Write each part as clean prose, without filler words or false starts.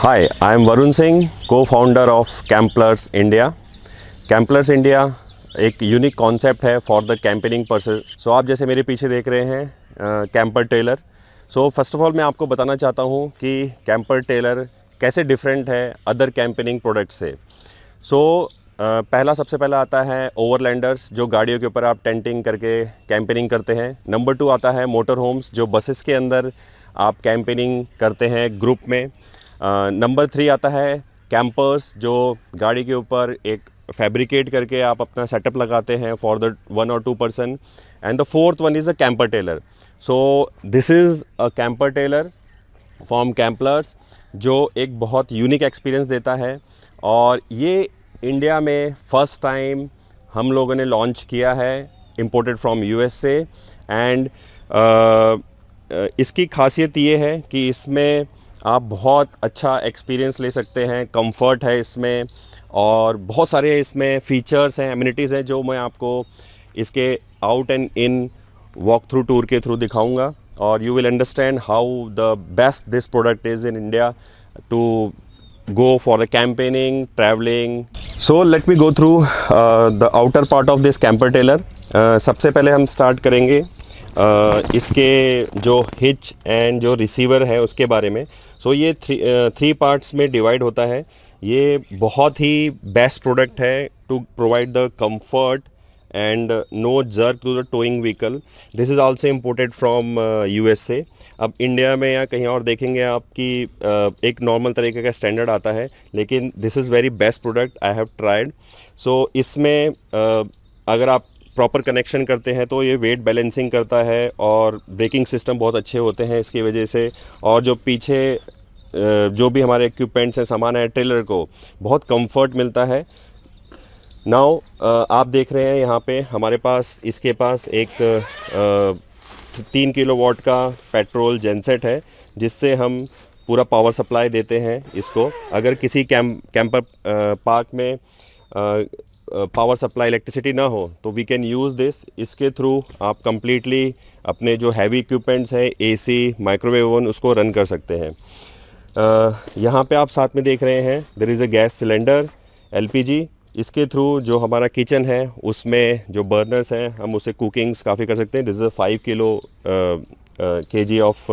Hi, I am Varun Singh, co-founder of Camplers India. Camplers India एक unique concept है for the campaigning person. So आप जैसे मेरे पीछे देख रहे हैं camper trailer. So first of all मैं आपको बताना चाहता हूँ कि कैंपर टेलर कैसे डिफरेंट है अदर कैंपेनिंग प्रोडक्ट से। सो पहला सबसे पहला आता है ओवरलैंडर्स, जो गाड़ियों के ऊपर आप टेंटिंग करके कैंपेनिंग करते हैं। नंबर 2 आता है मोटर होम्स, जो बसेस के अंदर आप कैंपेनिंग करते हैं ग्रुप में। नंबर 3 आता है कैंपर्स, जो गाड़ी के ऊपर एक फैब्रिकेट करके आप अपना सेटअप लगाते हैं for the 1 or 2 person. And the fourth one is a camper trailer. So this is a camper trailer from Camplers, जो एक बहुत यूनिक एक्सपीरियंस देता है। और ये इंडिया में फ़र्स्ट टाइम हम लोगों ने लॉन्च किया है, इम्पोर्टेड फ्रॉम USA। एंड इसकी खासियत ये है कि इसमें आप बहुत अच्छा एक्सपीरियंस ले सकते हैं, कंफर्ट है इसमें, और बहुत सारे इसमें फ़ीचर्स हैं, एमिनिटीज़ हैं, जो मैं आपको इसके out and in walk through tour के थ्रू दिखाऊंगा। और you will understand how the best this product is in India to go for the campaigning, traveling. So let me go through the outer part of this camper trailer. सबसे पहले हम start करेंगे इसके जो hitch and जो receiver है उसके बारे में। सो ये थ्री पार्ट्स में डिवाइड होता है। ये बहुत ही बेस्ट प्रोडक्ट है to provide the comfort and no jerk to the towing vehicle. This is also imported from USA. अब इंडिया में या कहीं और देखेंगे आप कि एक नॉर्मल तरीके का स्टैंडर्ड आता है, लेकिन this is very best product I have tried. So इसमें अगर आप प्रॉपर कनेक्शन करते हैं तो ये वेट बैलेंसिंग करता है, और ब्रेकिंग सिस्टम बहुत अच्छे होते हैं इसकी वजह से। और जो पीछे जो भी हमारे इक्विपमेंट्स हैं, सामान है, ट्रेलर को बहुत कंफर्ट मिलता है। नाउ आप देख रहे हैं यहाँ पे हमारे पास इसके पास एक 3 किलोवाट का पेट्रोल जेनसेट है, जिससे हम पूरा पावर सप्लाई देते हैं इसको। अगर किसी कैंपर पार्क में पावर सप्लाई इलेक्ट्रिसिटी ना हो तो वी कैन यूज़ दिस। इसके थ्रू आप कंप्लीटली अपने जो हैवी इक्विपमेंट्स हैं, AC, माइक्रोवेव ओवन, उसको रन कर सकते हैं। यहाँ पे आप साथ में देख रहे हैं there is a gas cylinder LPG। इसके थ्रू जो हमारा किचन है उसमें जो बर्नर्स हैं, हम उससे कुकिंग्स काफ़ी कर सकते हैं। This is a 5 kg of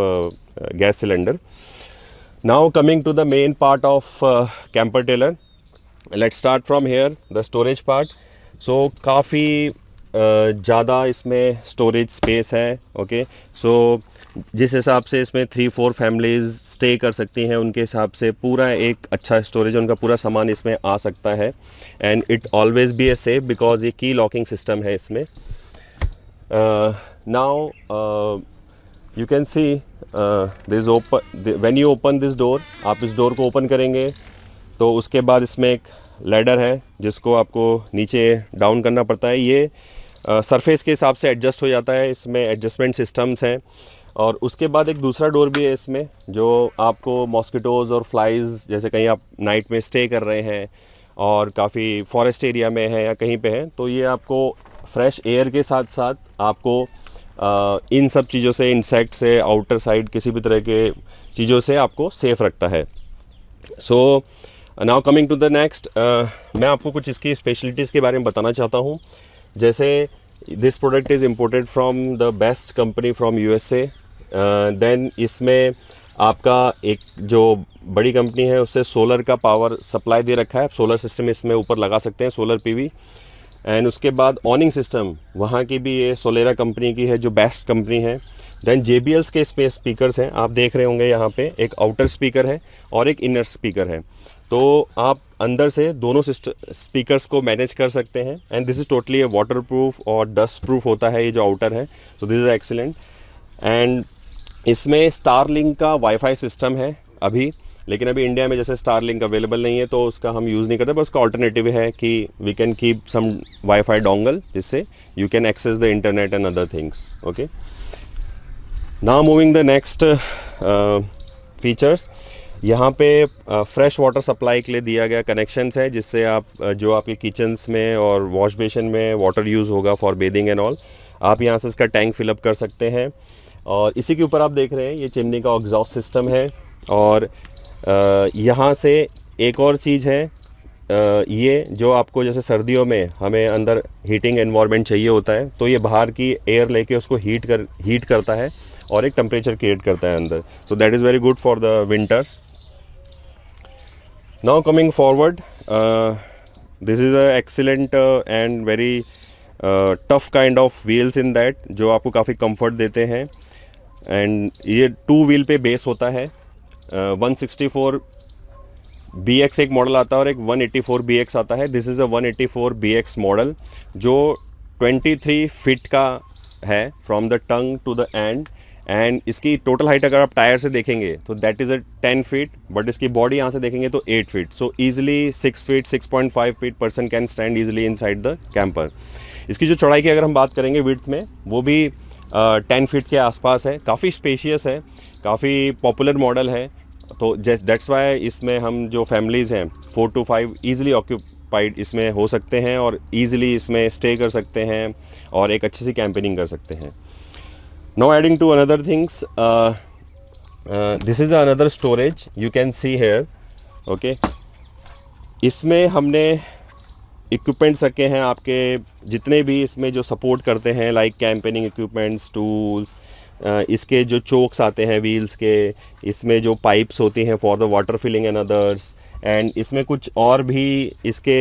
gas cylinder. Now coming to the main part of camper trailer, let's start from here the storage part. So काफ़ी ज़्यादा इसमें स्टोरेज स्पेस है। ओके, सो जिस हिसाब से इसमें 3-4 फैमिलीज़ स्टे कर सकती हैं, उनके हिसाब से पूरा एक अच्छा स्टोरेज, उनका पूरा सामान इसमें आ सकता है। And it always be a safe because ये की लॉकिंग सिस्टम है इसमें। Now you can see this open, when you open this door, आप इस डोर को ओपन करेंगे तो उसके बाद इसमें एक लैडर है जिसको आपको नीचे डाउन करना पड़ता है। ये सरफेस के हिसाब से एडजस्ट हो जाता है, इसमें एडजस्टमेंट सिस्टम्स हैं। और उसके बाद एक दूसरा डोर भी है इसमें, जो आपको मॉस्किटोज़ और फ्लाइज़, जैसे कहीं आप नाइट में स्टे कर रहे हैं और काफ़ी फॉरेस्ट एरिया में है या कहीं पे है, तो ये आपको फ्रेश एयर के साथ साथ आपको इन सब चीज़ों से, इंसेक्ट से, आउटर साइड किसी भी तरह के चीज़ों से आपको सेफ़ रखता है। So now coming to the next, मैं आपको कुछ इसकी स्पेशलिटीज़ के बारे में बताना चाहता हूँ। जैसे this product is imported from the best company from USA। Then इसमें आपका एक जो बड़ी कंपनी है उससे सोलर का पावर सप्लाई दे रखा है, सोलर सिस्टम इसमें ऊपर लगा सकते हैं, सोलर PV। एंड उसके बाद ऑनिंग सिस्टम वहाँ की भी ये सोलेरा कंपनी की है, जो बेस्ट कंपनी है। देन JBLs के इसमें स्पीकर्स हैं, आप देख रहे होंगे यहाँ पे एक आउटर स्पीकर है और एक इनर स्पीकर है, तो आप अंदर से दोनों स्पीकर्स को मैनेज कर सकते हैं। And this is totally water proof और डस्ट प्रूफ होता है ये जो आउटर है। सो दिस इज़ एक्सीलेंट। एंड इसमें स्टारलिंक का वाईफाई सिस्टम है अभी, लेकिन अभी इंडिया में जैसे स्टारलिंक अवेलेबल नहीं है तो उसका हम यूज़ नहीं करते, बस उसका ऑल्टरनेटिव है कि we can keep some wifi dongle, जिससे you can access the internet and other things. Okay, now moving the next features. यहाँ पे फ्रेश वाटर सप्लाई के लिए दिया गया कनेक्शंस है, जिससे आप जो आपके किचन्स में और वॉश बेसिन में वाटर यूज़ होगा फॉर बेदिंग एंड ऑल, आप यहाँ से इसका टैंक फिलअप कर सकते हैं। और इसी के ऊपर आप देख रहे हैं ये चिमनी का एग्जॉस्ट सिस्टम है। और यहाँ से एक और चीज़ है, ये जो आपको जैसे सर्दियों में हमें अंदर हीटिंग एनवायरनमेंट चाहिए होता है, तो ये बाहर की एयर लेके उसको हीट करता है और एक टेम्परेचर क्रिएट करता है अंदर. सो that is very good for the winters. Now coming forward, this is a excellent and very tough kind of wheels in that, जो आपको काफ़ी कंफर्ट देते हैं. एंड ये 2 व्हील पे बेस होता है. 164 BX एक मॉडल आता है और एक 184 BX आता है. This is a 184 BX model जो 23 फीट का है from the tongue to the end. And इसकी टोटल हाइट अगर आप टायर से देखेंगे तो that is a 10 feet, but इसकी बॉडी यहाँ से देखेंगे तो 8 feet. So easily 6 feet 6.5 feet person can stand easily inside the camper. इसकी जो चौड़ाई की अगर हम बात करेंगे विड्थ में, वो भी 10 फीट के आसपास है. काफ़ी स्पेशियस है, काफ़ी पॉपुलर मॉडल है. तो दैट्स वाई इसमें हम जो फैमिलीज़ हैं 4 to 5 ईज़िली ऑक्यूपाइड इसमें हो सकते हैं और ईज़िली इसमें स्टे कर सकते हैं और एक अच्छी सी कैंपेनिंग कर सकते हैं. Now adding to another things, this is another storage you can see here. Okay, इसमें हमने इक्विपमेंट्स रखे हैं आपके जितने भी इसमें जो सपोर्ट करते हैं, लाइक कैंपेनिंग इक्विपमेंट्स, टूल्स. इसके जो चोक्स आते हैं व्हील्स के, इसमें जो पाइप्स होती हैं for the water filling and others. And इसमें कुछ और भी इसके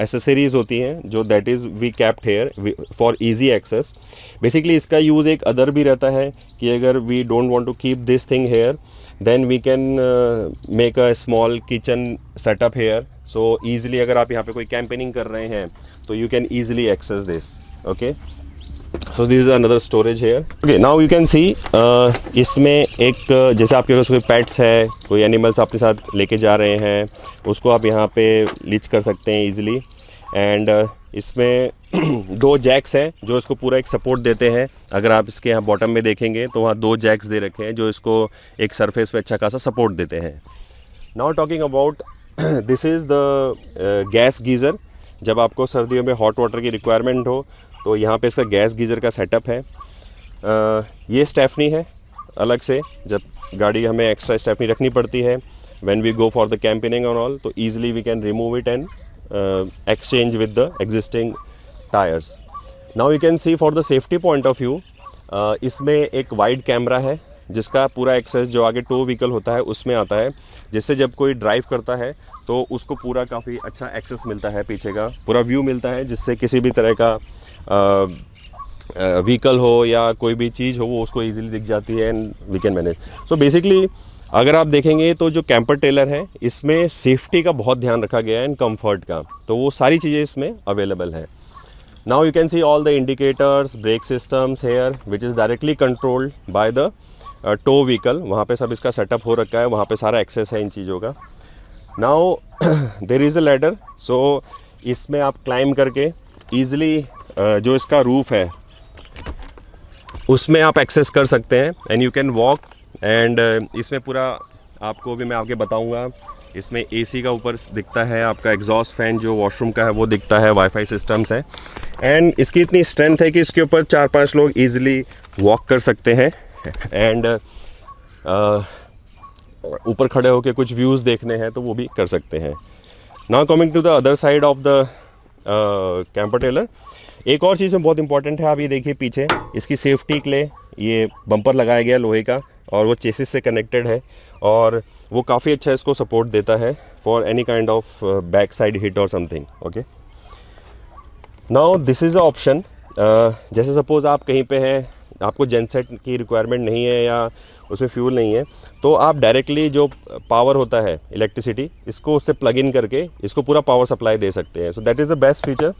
एसेसरीज़ होती हैं जो that is we kept here for easy access. Basically इसका यूज़ एक अदर भी रहता है कि अगर we don't want to keep this thing here, then we can make a small kitchen setup here. So easily अगर आप यहाँ पे कोई कैंपेनिंग कर रहे हैं तो you can easily access this. Okay, so this is another storage here. Okay, now you can see इसमें एक जैसे आपके पास कोई पेट्स है, कोई एनिमल्स अपने साथ लेके जा रहे हैं, उसको आप यहाँ पे लीच कर सकते हैं ईजिली. एंड इसमें 2 जैक्स हैं जो इसको पूरा एक सपोर्ट देते हैं. अगर आप इसके यहाँ बॉटम में देखेंगे तो वहाँ 2 जैक्स दे रखे हैं जो इसको एक सरफेस पे अच्छा खासा सपोर्ट देते हैं. Now talking about, this is the gas geyser. जब आपको सर्दियों में हॉट वाटर की रिक्वायरमेंट हो तो यहाँ पे इसका गैस गीज़र का सेटअप है. ये स्टेफनी है अलग से, जब गाड़ी हमें एक्स्ट्रा स्टेफनी रखनी पड़ती है when we go for the campaigning and all, तो easily we can remove it and exchange with the existing tyres. Now you can see for the safety point of view, इसमें एक wide camera है जिसका पूरा access जो आगे to vehicle होता है उसमें आता है, जिससे जब कोई ड्राइव करता है तो उसको पूरा काफ़ी अच्छा एक्सेस मिलता है, पीछे का पूरा व्यू मिलता है, जिससे किसी भी तरह का व्हीकल हो या कोई भी चीज़ हो वो उसको इजीली दिख जाती है and we can manage. So basically अगर आप देखेंगे तो जो कैंपर टेलर है इसमें सेफ्टी का बहुत ध्यान रखा गया है एंड कंफर्ट का, तो वो सारी चीज़ें इसमें अवेलेबल है. Now you can see all the indicators, brake systems here which is directly controlled by the tow vehicle. वहाँ पे सब इसका सेटअप हो रखा है, वहाँ पे सारा एक्सेस है इन चीज़ों का. Now there is a ladder, so इसमें आप क्लाइंब करके ईज़िली जो इसका रूफ़ है उसमें आप एक्सेस कर सकते हैं and you can walk. And इसमें पूरा आपको भी मैं आगे बताऊंगा, इसमें एसी का ऊपर दिखता है, आपका एग्जॉस्ट फैन जो वॉशरूम का है वो दिखता है, वाईफाई सिस्टम्स है. एंड इसकी इतनी स्ट्रेंथ है कि इसके ऊपर 4-5 लोग ईजिली वॉक कर सकते हैं. एंड ऊपर खड़े होकर कुछ व्यूज़ देखने हैं तो वो भी कर सकते हैं. Now coming to the other side of the camper trailer, एक और चीज़ में बहुत इंपॉर्टेंट है, आप ये देखिए पीछे इसकी सेफ्टी के लिए ये बम्पर लगाया गया लोहे का और वो चेसिस से कनेक्टेड है और वो काफ़ी अच्छा इसको सपोर्ट देता है for any kind of back side hit और something. Okay, now this is a option. जैसे सपोज़ आप कहीं पे हैं, आपको जेनसेट की रिक्वायरमेंट नहीं है या उसमें फ्यूल नहीं है, तो आप डायरेक्टली जो पावर होता है इलेक्ट्रिसिटी, इसको उससे प्लग इन करके इसको पूरा पावर सप्लाई दे सकते हैं. सो that is the best feature.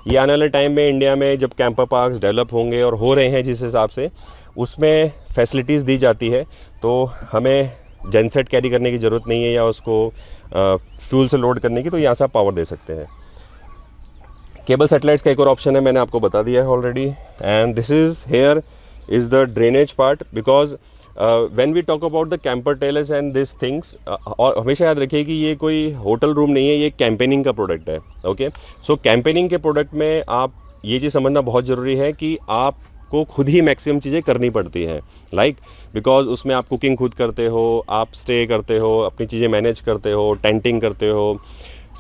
ये आने वाले टाइम में इंडिया में जब कैंपर पार्क्स डेवलप होंगे और हो रहे हैं जिस हिसाब से, उसमें फैसिलिटीज़ दी जाती है तो हमें जेनसेट कैरी करने की ज़रूरत नहीं है या उसको फ्यूल से लोड करने की, तो यहाँ से आप पावर दे सकते हैं. केबल सेटेलाइट्स का एक और ऑप्शन है, मैंने आपको बता दिया है already. And this is here is the drainage part, because when we talk about the camper trailers and this things, और हमेशा याद रखिए कि ये कोई होटल रूम नहीं है, ये कैंपेनिंग का प्रोडक्ट है. ओके, सो कैंपेनिंग के प्रोडक्ट में आप ये चीज़ समझना बहुत ज़रूरी है कि आप आपको खुद ही मैक्सिमम चीज़ें करनी पड़ती हैं, लाइक बिकॉज उसमें आप कुकिंग खुद करते हो, आप स्टे करते हो, अपनी चीज़ें मैनेज करते हो, टेंटिंग करते हो,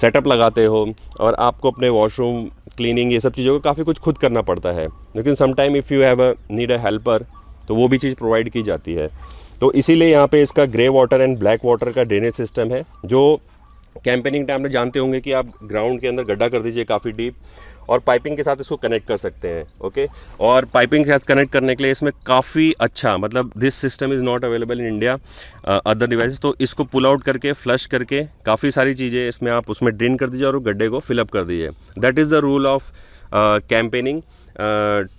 सेटअप लगाते हो, और आपको अपने वॉशरूम क्लीनिंग ये सब चीज़ों को काफ़ी कुछ खुद करना पड़ता है। लेकिन sometime if you have need a helper, तो वो भी चीज़ प्रोवाइड की जाती है। तो इसीलिए यहाँ पे इसका grey water and black water का ड्रेनेज सिस्टम है, जो कैंपेनिंग टाइम में जानते होंगे कि आप ग्राउंड के अंदर गड्ढा कर दीजिए काफ़ी डीप, और पाइपिंग के साथ इसको कनेक्ट कर सकते हैं। ओके, और पाइपिंग के साथ कनेक्ट करने के लिए इसमें काफ़ी अच्छा, मतलब this system is not available in India other devices. तो इसको पुल आउट करके, फ्लश करके, काफ़ी सारी चीज़ें इसमें आप उसमें ड्रेन कर दीजिए और वो गड्ढे को फिलअप कर दीजिए। That is the rule of campaigning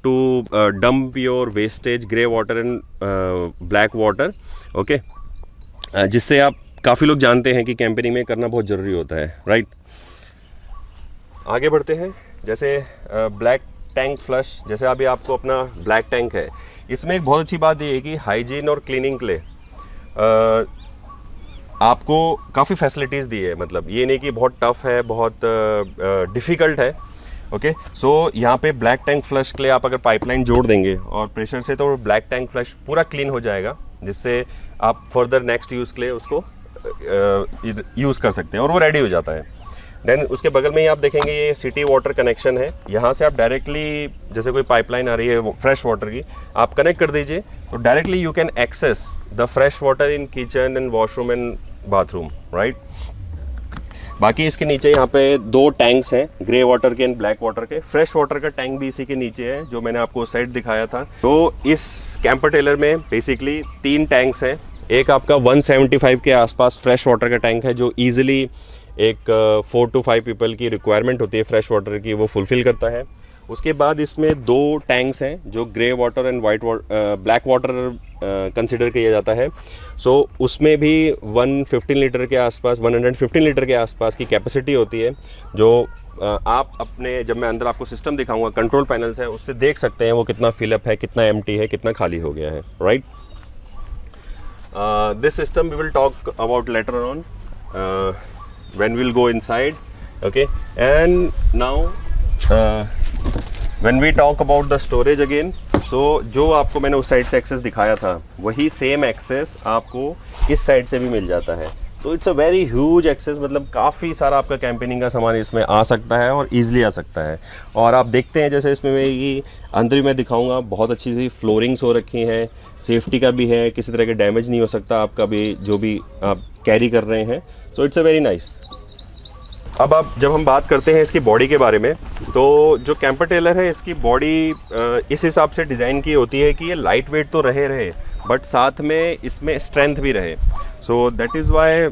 to dump your wastage grey water and black water. Okay, जिससे आप काफ़ी लोग जानते हैं कि कैंपेनिंग में करना बहुत ज़रूरी होता है, राइट। आगे बढ़ते हैं। जैसे ब्लैक टैंक फ्लश, जैसे अभी आपको अपना ब्लैक टैंक है, इसमें एक बहुत अच्छी बात ये है कि हाइजीन और क्लीनिंग के लिए आपको काफ़ी फैसिलिटीज़ दी है। मतलब ये नहीं कि बहुत टफ़ है, बहुत डिफ़िकल्ट है। ओके, सो यहाँ पे ब्लैक टैंक फ्लश के लिए आप अगर पाइपलाइन जोड़ देंगे और प्रेशर से, तो ब्लैक टैंक फ्लश पूरा क्लीन हो जाएगा, जिससे आप फर्दर नेक्स्ट यूज़ के लिए उसको यूज़ कर सकते हैं और वो रेडी हो जाता है। देन उसके बगल में ही आप देखेंगे ये सिटी वाटर कनेक्शन है। यहाँ से आप डायरेक्टली, जैसे कोई पाइपलाइन आ रही है फ्रेश वाटर की, आप कनेक्ट कर दीजिए, तो directly you can access the fresh water in kitchen and washroom and bathroom, right. बाकी इसके नीचे यहाँ पे 2 टैंक्स हैं, ग्रे वाटर के एंड ब्लैक वाटर के। फ्रेश वाटर का टैंक भी इसी के नीचे है, जो मैंने आपको सेट दिखाया था। तो इस कैंपर टेलर में बेसिकली 3 टैंक्स हैं। एक आपका 175 के आसपास फ्रेश वाटर का टैंक है, जो ईजिली एक 4 to 5 पीपल की रिक्वायरमेंट होती है फ्रेश वाटर की, वो फुलफ़िल करता है। उसके बाद इसमें 2 टैंक्स हैं, जो grey water and black water consider किया जाता है। सो उसमें भी 115 लीटर के आसपास, 115 लीटर के आसपास की कैपेसिटी होती है, जो आप अपने, जब मैं अंदर आपको सिस्टम दिखाऊंगा, कंट्रोल पैनल्स है, उससे देख सकते हैं वो कितना फिलअप है, कितना एम्प्टी है, कितना खाली हो गया है, right. This system we will talk about later on when we'll go inside. Okay, and now when we talk about the storage again, so जो आपको मैंने उस साइड से एक्सेस दिखाया था, वही सेम एक्सेस आपको इस साइड से भी मिल जाता है। तो it's a very huge access, मतलब काफ़ी सारा आपका कैंपेनिंग का सामान इसमें आ सकता है और ईजिली आ सकता है। और आप देखते हैं जैसे इसमें मैं ये अंदर मैं दिखाऊंगा, बहुत अच्छी सी फ्लोरिंग्स हो रखी हैं, सेफ्टी का भी है, किसी तरह के डैमेज नहीं हो सकता आपका भी, जो भी आप कैरी कर रहे हैं। So it's a very nice. अब आप, जब हम बात करते हैं इसकी बॉडी के बारे में, तो जो कैंपर टेलर है, इसकी बॉडी इस हिसाब से डिज़ाइन की होती है कि ये लाइट वेट तो रहे बट साथ में इसमें स्ट्रेंथ भी रहे। So that is why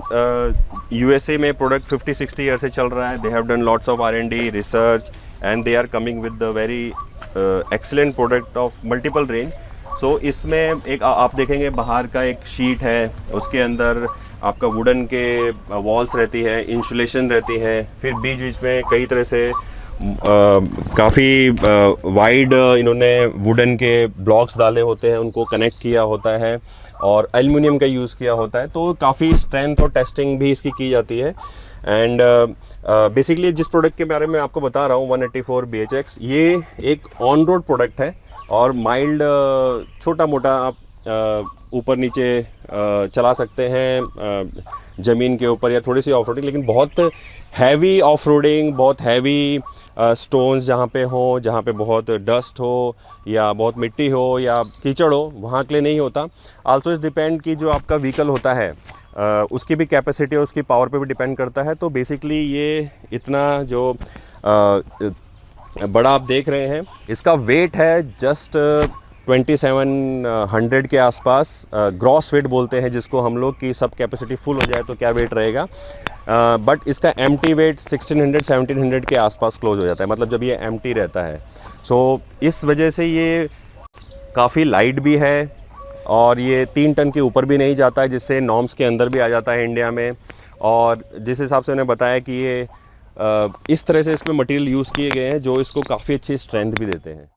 USA में प्रोडक्ट 50-60 ईयर से चल रहा है। They have done lots of R&D research and they are coming with the very excellent product of multiple range. So इसमें एक आप देखेंगे बाहर का एक शीट है, उसके अंदर आपका वुडन के वॉल्स रहती है, इंसुलेशन रहती है, फिर बीच बीच में कई तरह से काफ़ी वाइड इन्होंने वुडन के ब्लॉक्स डाले होते हैं, उनको कनेक्ट किया होता है, और एल्युमिनियम का यूज़ किया होता है। तो काफ़ी स्ट्रेंथ और टेस्टिंग भी इसकी की जाती है। एंड बेसिकली जिस प्रोडक्ट के बारे में आपको बता रहा हूँ, 184 BHX, ये एक ऑन रोड प्रोडक्ट है और माइल्ड छोटा मोटा आप ऊपर नीचे चला सकते हैं ज़मीन के ऊपर, या थोड़ी सी ऑफ रोडिंग। लेकिन बहुत हैवी ऑफ रोडिंग, बहुत हैवी स्टोन्स जहाँ पे हो, जहाँ पे बहुत डस्ट हो या बहुत मिट्टी हो या कीचड़ हो, वहाँ के लिए नहीं होता। आल्सो इस डिपेंड कि जो आपका व्हीकल होता है उसकी भी कैपेसिटी और उसकी पावर पे भी डिपेंड करता है। तो बेसिकली ये इतना जो बड़ा आप देख रहे हैं, इसका वेट है जस्ट 2700 के आसपास, ग्रॉस वेट बोलते हैं जिसको हम लोग, की सब कैपेसिटी फुल हो जाए तो क्या वेट रहेगा। बट इसका एम्प्टी वेट 1600-1700 के आसपास क्लोज हो जाता है, मतलब जब ये एम्प्टी रहता है। सो इस वजह से ये काफ़ी लाइट भी है और ये 3 टन के ऊपर भी नहीं जाता है, जिससे नॉर्म्स के अंदर भी आ जाता है इंडिया में। और जिस हिसाब से उन्हें बताया कि ये इस तरह से इसमें मटेरियल यूज़ किए गए हैं जो इसको काफ़ी अच्छी स्ट्रेंथ भी देते हैं।